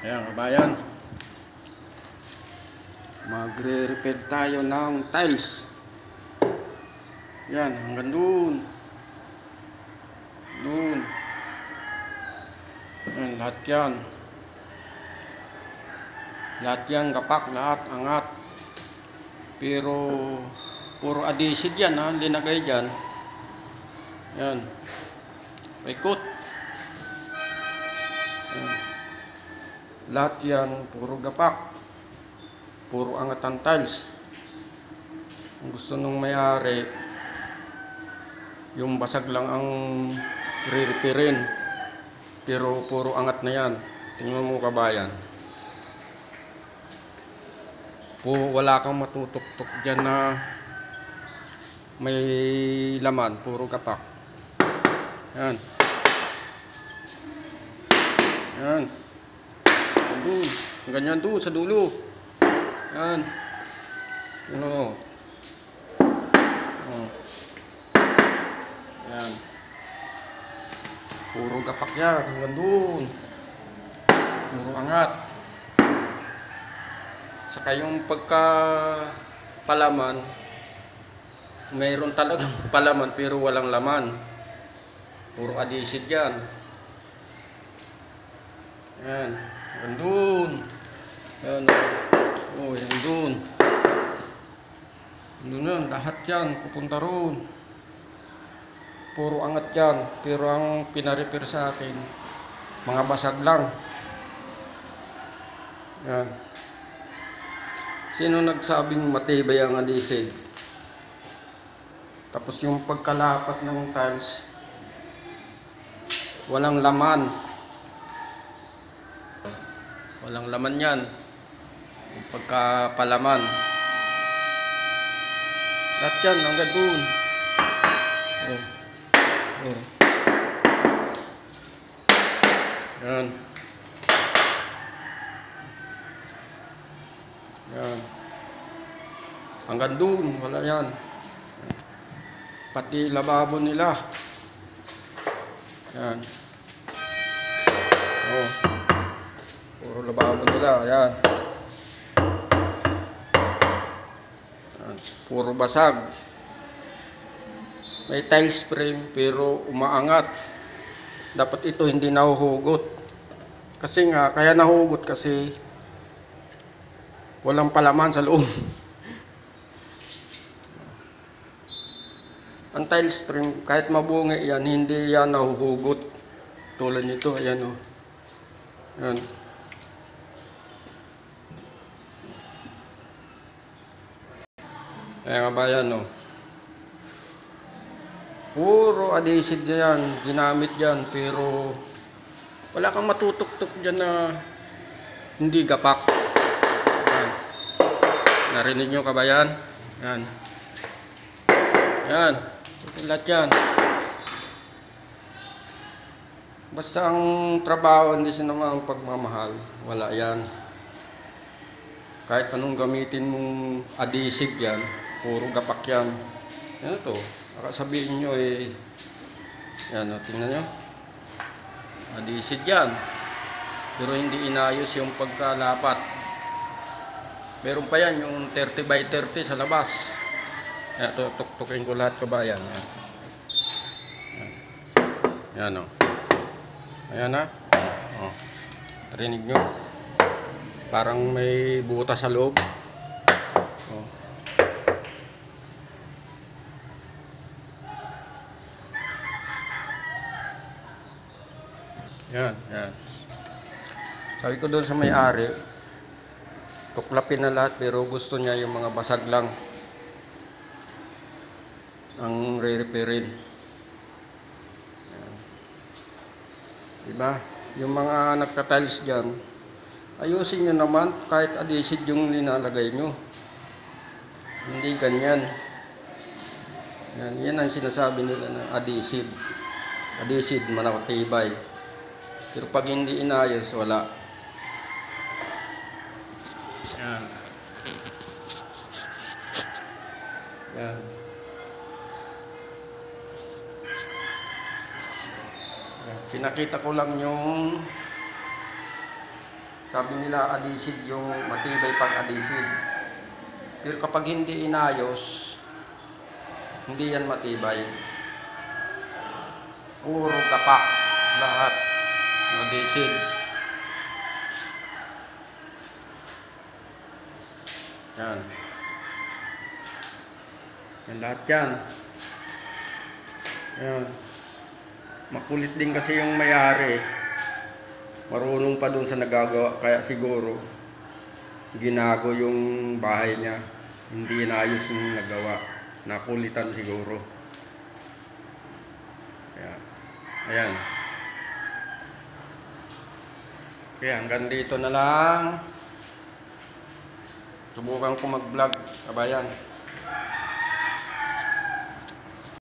Ayan kabayan, magre-repair tayo ng tiles. Yan, hanggang dun. Yan, lahat yan. Lahat yan, kapak, lahat, angat. Pero puro adhesive yan ha, linagay dyan. Yan, paikot. Yan. Lahat yan, puro gapak, puro angat ang tiles. Ang gusto nung may-ari, yung basag lang ang re-repairin, pero puro angat na yan. Tingnan mo kabayan, wala kang matutuktok dyan na may laman, puro gapak. Yan, yan, doon, ganyan doon sa dulo. Yan, ano, yan, puro gapak yan, hanggang doon, puro angat. Saka yung pagka palaman, mayroon talagang palaman pero walang laman, puro adhesive yan. Yan, hanggang doon. Yan, oh, yan doon. Doon yan, lahat yan, pupunta roon. Puro angat yan, pero ang pinarepair sa akin, mga basag lang. Yan. Sino nagsabing matibay ang adhesive? Tapos yung pagkalapat ng tiles, walang laman. Walang laman yan. Yung pagkapalaman. Lahat yan, hanggang doon. Oh. Oh. Yan. Yan. Hanggang doon, wala yan. Pati lababo nila. Yan. Oh. Puro lababo nila, yan. Yan. Puro basag. May tiles frame pero umaangat. Dapat ito hindi nahuhugot. Kasi nga, kaya nahuhugot kasi walang palaman sa loob. Ang tiles frame, kahit mabungi yan, hindi yan nahuhugot. Tulad nito, ayan o. Yan. Ayan kabayan o. Puro adhesive yan, ginamit yan, pero wala kang matutuktok dyan na hindi gapak. Yan. Narinig nyo kabayan? Yan. Yan. Ito lahat yan. Basta ang trabaho, hindi sinama pagmamahal. Wala yan. Kahit anong gamitin mong adhesive yan, puro gapak yan. Yan ito. Baka sabihin nyo yan o, tingnan nyo. Adhesive yan. Pero hindi inayos yung pagkalapat. Meron pa yan, yung 30 by 30 sa labas. Yan, tuktukin ko lahat kabayan. Yan. Yan o. Ayan na. O. Rinig nyo. Parang may butas sa loob. O. Yan, yan. Sabi ko doon sa may-ari, tuklapin na lahat pero gusto niya yung mga basag lang ang re-repairin. Diba? Yung mga nagka-tiles dyan, ayusin nyo naman kahit adhesive yung linalagay nyo. Hindi ganyan. Yan ang sinasabi nila na adhesive. Adhesive, manakatibay. Pero pag hindi inayos, wala. Yan. Yan. Pinakita ko lang yung Sabi nila adhesive yung matibay pag adhesive. Pero kapag hindi inayos, hindi yan matibay. Puro gapak lahat ng adhesive. Yan. Yan lahat yan. Yan. Makulit din kasi yung may-ari. Marunong pa dun sa nagagawa. Kaya siguro, ginago yung bahay niya. Hindi inayos yung nagawa. Nakulitan siguro. Ayan. Ayan. Kaya hanggang dito na lang. Subukan ko mag-vlog. Kabayan.